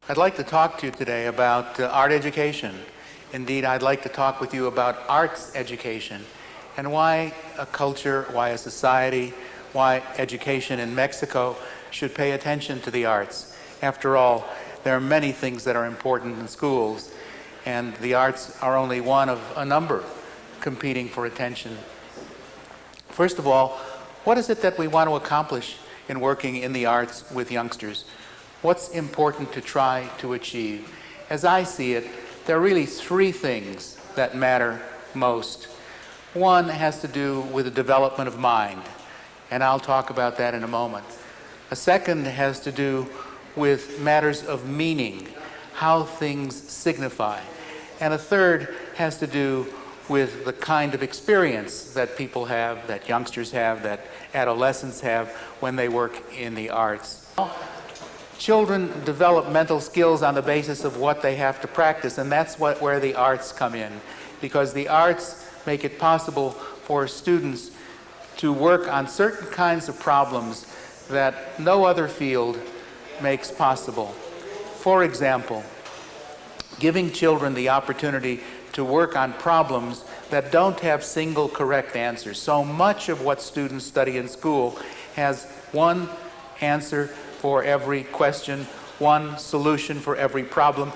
I'd like to talk to you today about art education. Indeed, I'd like to talk with you about arts education and why a culture, why a society, why education in Mexico should pay attention to the arts. After all, there are many things that are important in schools, and the arts are only one of a number competing for attention. First of all, what is it that we want to accomplish in working in the arts with youngsters? What's important to try to achieve? As I see it, there are really three things that matter most. One has to do with the development of mind, and I'll talk about that in a moment. A second has to do with matters of meaning, how things signify. And a third has to do with the kind of experience that people have, that youngsters have, that adolescents have when they work in the arts. Children develop mental skills on the basis of what they have to practice, and that's where the arts come in, because the arts make it possible for students to work on certain kinds of problems that no other field makes possible. For example, giving children the opportunity to work on problems that don't have single correct answers. So much of what students study in school has one answer for every question, one solution for every problem.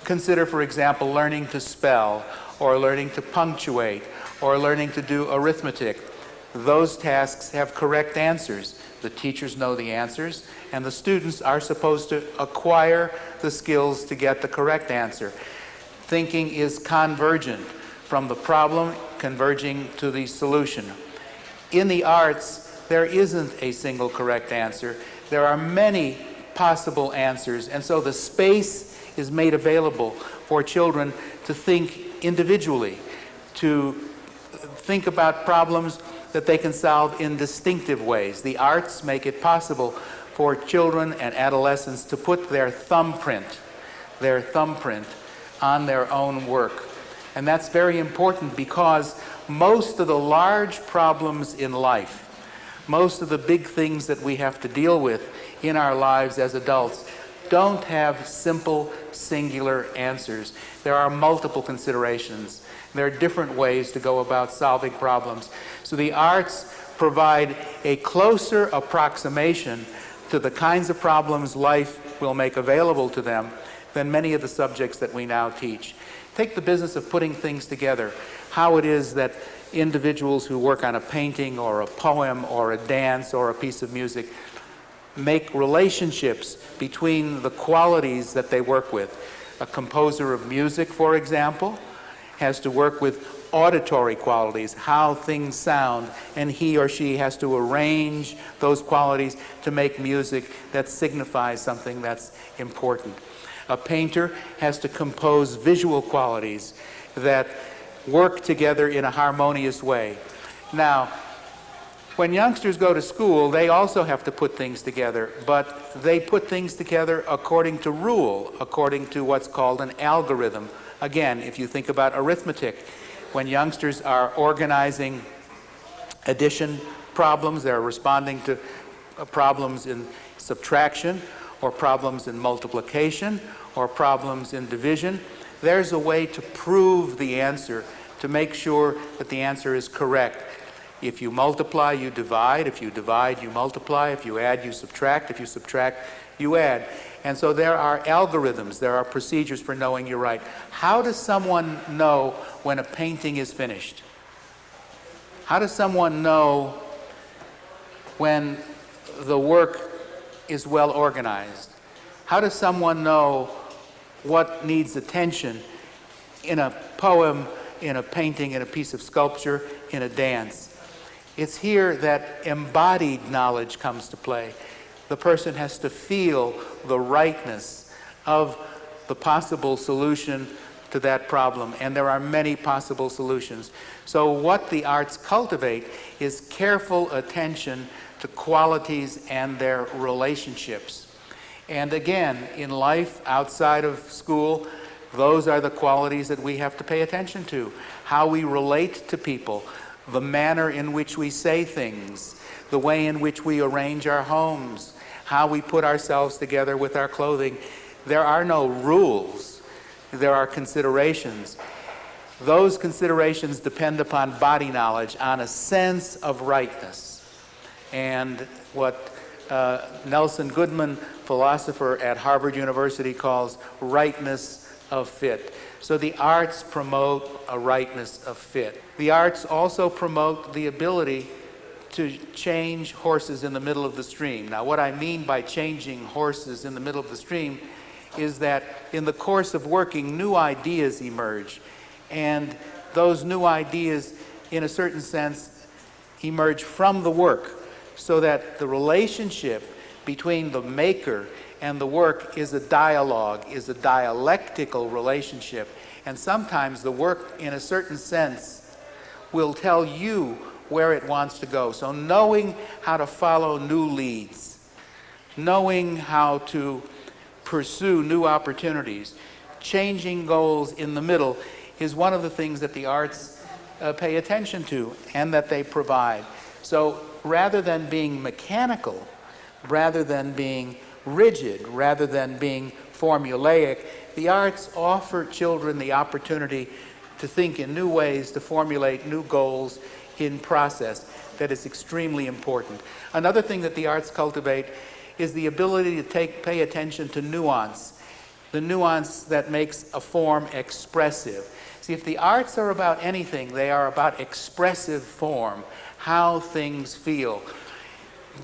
Consider, for example, learning to spell, or learning to punctuate, or learning to do arithmetic. Those tasks have correct answers. The teachers know the answers, and the students are supposed to acquire the skills to get the correct answer. Thinking is convergent, from the problem converging to the solution. In the arts, there isn't a single correct answer. There are many possible answers, and so the space is made available for children to think individually, to think about problems that they can solve in distinctive ways. The arts make it possible for children and adolescents to put their thumbprint on their own work. And that's very important because most of the large problems in life, most of the big things that we have to deal with in our lives as adults don't have simple, singular answers. There are multiple considerations. There are different ways to go about solving problems. So the arts provide a closer approximation to the kinds of problems life will make available to them than many of the subjects that we now teach. Take the business of putting things together, how it is that individuals who work on a painting or a poem or a dance or a piece of music make relationships between the qualities that they work with. A composer of music, for example, has to work with auditory qualities, how things sound, and he or she has to arrange those qualities to make music that signifies something that's important. A painter has to compose visual qualities that work together in a harmonious way. Now, when youngsters go to school, they also have to put things together, but they put things together according to rule, according to what's called an algorithm. Again, if you think about arithmetic, when youngsters are organizing addition problems, they're responding to problems in subtraction, or problems in multiplication, or problems in division, there's a way to prove the answer, to make sure that the answer is correct. If you multiply, you divide. If you divide, you multiply. If you add, you subtract. If you subtract, you add. And so there are algorithms, there are procedures for knowing you're right. How does someone know when a painting is finished? How does someone know when the work is well organized? How does someone know what needs attention in a poem, in a painting, in a piece of sculpture, in a dance? It's here that embodied knowledge comes to play. The person has to feel the rightness of the possible solution to that problem, and there are many possible solutions. So what the arts cultivate is careful attention to qualities and their relationships. And again, in life outside of school, those are the qualities that we have to pay attention to. How we relate to people, the manner in which we say things, the way in which we arrange our homes, how we put ourselves together with our clothing. There are no rules. There are considerations. Those considerations depend upon body knowledge, on a sense of rightness. And what Nelson Goodman, philosopher at Harvard University, calls rightness of fit. So the arts promote a rightness of fit. The arts also promote the ability to change horses in the middle of the stream. Now, what I mean by changing horses in the middle of the stream is that in the course of working, new ideas emerge. And those new ideas, in a certain sense, emerge from the work, so that the relationship between the maker and the work is a dialogue, is a dialectical relationship. And sometimes the work, in a certain sense, will tell you where it wants to go. So knowing how to follow new leads, knowing how to pursue new opportunities, changing goals in the middle is one of the things that the arts pay attention to and that they provide. So rather than being mechanical, rather than being rigid, rather than being formulaic, the arts offer children the opportunity to think in new ways, to formulate new goals in process. That is extremely important. Another thing that the arts cultivate is the ability to pay attention to nuance, the nuance that makes a form expressive. See, if the arts are about anything, they are about expressive form, how things feel.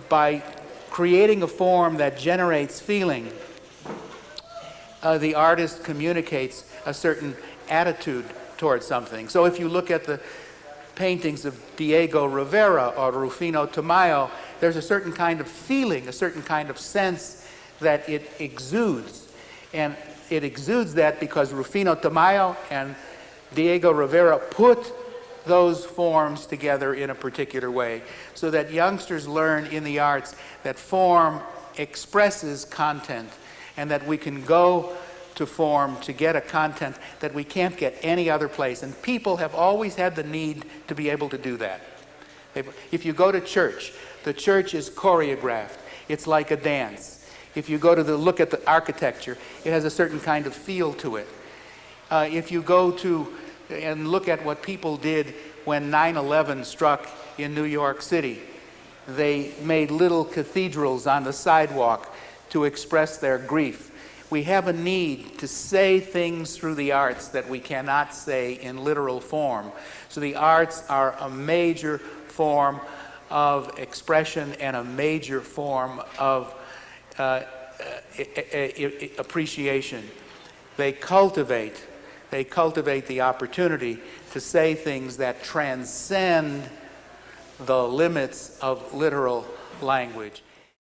By creating a form that generates feeling, the artist communicates a certain attitude towards something. So if you look at the paintings of Diego Rivera or Rufino Tamayo, there's a certain kind of feeling, a certain kind of sense that it exudes. And it exudes that because Rufino Tamayo and Diego Rivera put those forms together in a particular way, so that youngsters learn in the arts that form expresses content, and that we can go to form to get a content that we can't get any other place. And people have always had the need to be able to do that. If you go to church, the church is choreographed. It's like a dance. If you go to look at the architecture, it has a certain kind of feel to it. If you go to and look at what people did when 9/11 struck in New York City, they made little cathedrals on the sidewalk to express their grief. We have a need to say things through the arts that we cannot say in literal form. So the arts are a major form of expression and a major form of appreciation. They cultivate the opportunity to say things that transcend the limits of literal language.